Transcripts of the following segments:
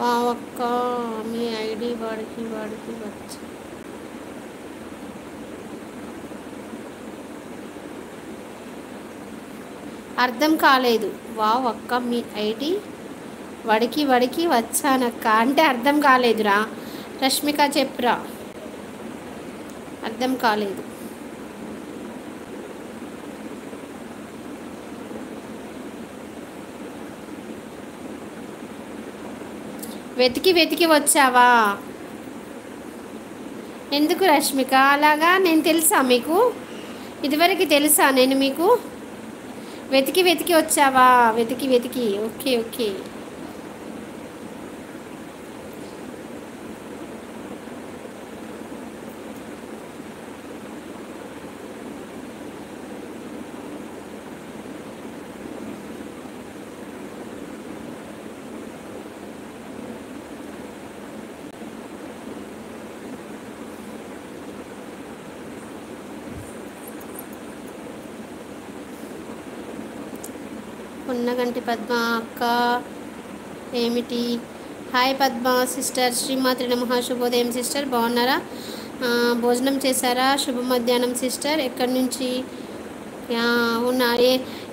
వావక్క మీ ID వాడికి వచ్చి అర్థం కాలేదు. వావక్క మీ ఐడి వడికి వచ్చానక్క అంటే అర్థం కాలేదురా. రష్మిక చెప్పురా, అర్థం కాలేదు. వెతికి వచ్చావా? ఎందుకు రష్మిక అలాగా? నేను తెలుసా మీకు? ఇదివరకు తెలుసా నేను మీకు? వెతికి వచ్చావా? వెతికి ఓకే ఓకే. ఉన్నగంటి పద్మ అక్క ఏమిటి? హాయ్ పద్మ సిస్టర్, శ్రీమాత్రి నమః. శుభోదయం సిస్టర్, బాగున్నారా? భోజనం చేశారా? శుభ మధ్యాహ్నం సిస్టర్. ఎక్కడి నుంచి? అవునా?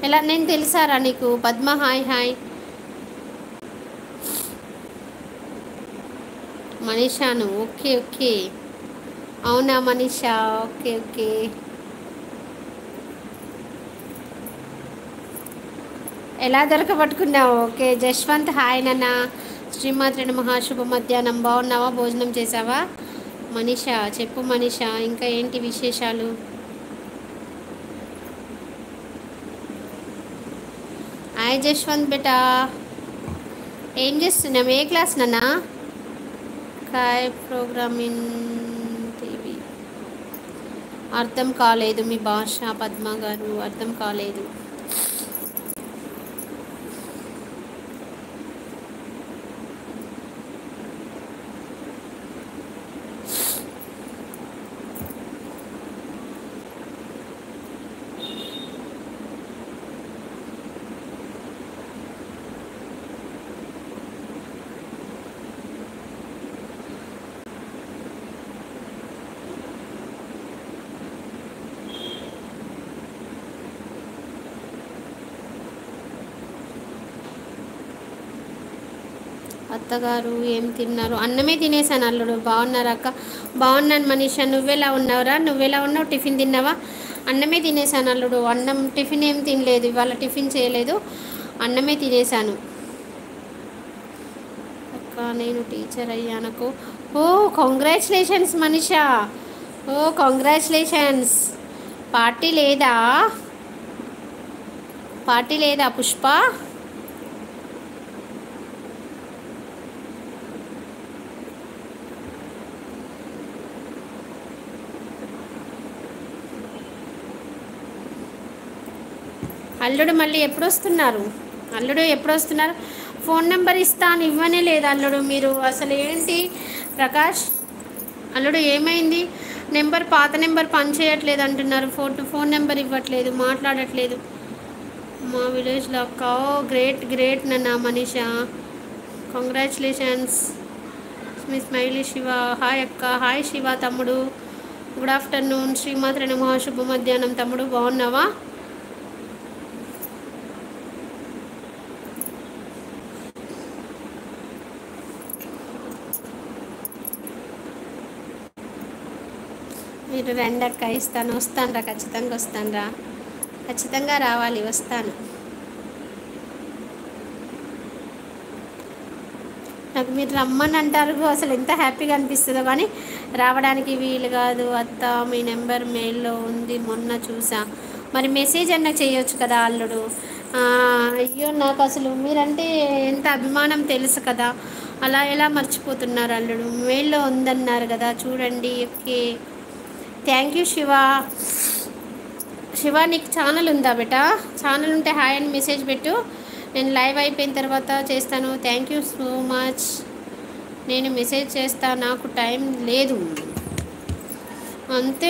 ఎలా నేను తెలుసారా నీకు? Padma hi hi. మనీషాను ఓకే ఓకే. అవునా మనీషా? Okay okay. ఎలా దొరకబట్టుకున్నావు? ఓకే. జశ్వంత్ హాయ్ నాన్న. శ్రీమాత్రి నమః. శుభ మధ్యాహ్నం. బాగున్నావా? భోజనం చేసావా? మనీషా చెప్పు మనీషా, ఇంకా ఏంటి విశేషాలు? హాయ్ జశ్వంత్ బేటా, ఏం చేస్తున్నావు? ఏ క్లాస్ నాన్న? కాయ్ ప్రోగ్రామింగ్ టీవీ. అర్థం కాలేదు మీ భాష పద్మ గారు, అర్థం కాలేదు. అత్తగారు ఏం తిన్నారు? అన్నమే తినేసాను అల్లుడు. బాగున్నారా అక్క? బాగున్నాను మనీషా. నువ్వెలా ఉన్నావురా? నువ్వెలా ఉన్నావు? టిఫిన్ తిన్నావా? అన్నమే తినేసాను అల్లుడు. అన్నం టిఫిన్ ఏం తినలేదు, ఇవాళ టిఫిన్ చేయలేదు, అన్నమే తినేసాను. అక్క నేను టీచర్ అయ్యానకు. ఓ కంగ్రాచులేషన్స్ మనీషా. ఓ కంగ్రాచులేషన్స్. పార్టీ లేదా? పార్టీ లేదా పుష్ప? అల్లుడు మళ్ళీ ఎప్పుడు వస్తున్నారు? అల్లుడు ఎప్పుడు వస్తున్నారు? ఫోన్ నెంబర్ ఇస్తాను ఇవ్వనే లేదు అల్లుడు. మీరు అసలు ఏంటి ప్రకాష్? అల్లుడు ఏమైంది? నెంబర్ పాత నెంబర్ పనిచేయట్లేదు అంటున్నారు. ఫోన్ నెంబర్ ఇవ్వట్లేదు, మాట్లాడట్లేదు. మా విలేజ్లో అక్క. ఓ గ్రేట్ నన్న మనీషా. కంగ్రాచులేషన్స్. మీ స్మైలీ శివ హాయ్ అక్క. హాయ్ శివ తమ్ముడు, గుడ్ ఆఫ్టర్నూన్. శ్రీమాత్రి నమః. శుభ మధ్యాహ్నం తమ్ముడు, బాగున్నావా? మీరు రండి అక్క, వస్తాను రా, ఖచ్చితంగా వస్తాను రా, ఖచ్చితంగా రావాలి, వస్తాను. నాకు మీరు రమ్మని అంటారు, అసలు ఎంత హ్యాపీగా అనిపిస్తుందో, కానీ రావడానికి వీలు కాదు అత్త. మీ నెంబర్ మెయిల్లో ఉంది, మొన్న చూసా. మరి మెసేజ్ అన్న చేయొచ్చు కదా అల్లుడు. అయ్యో నాకు అసలు మీరంటే ఎంత అభిమానం తెలుసు కదా, అలా ఎలా మర్చిపోతున్నారు అల్లుడు? మెయిల్లో ఉందన్నారు కదా, చూడండి. Okay thank you Shiva. Shiva నీకు ఛానల్ ఉందా బేటా? ఛానల్ ఉంటే హాయ్ అని మెసేజ్ పెట్టు, నేను లైవ్ అయిపోయిన తర్వాత చేస్తాను. Thank you so much. నేను మెసేజ్ చేస్తా, నాకు టైం లేదు అంతే.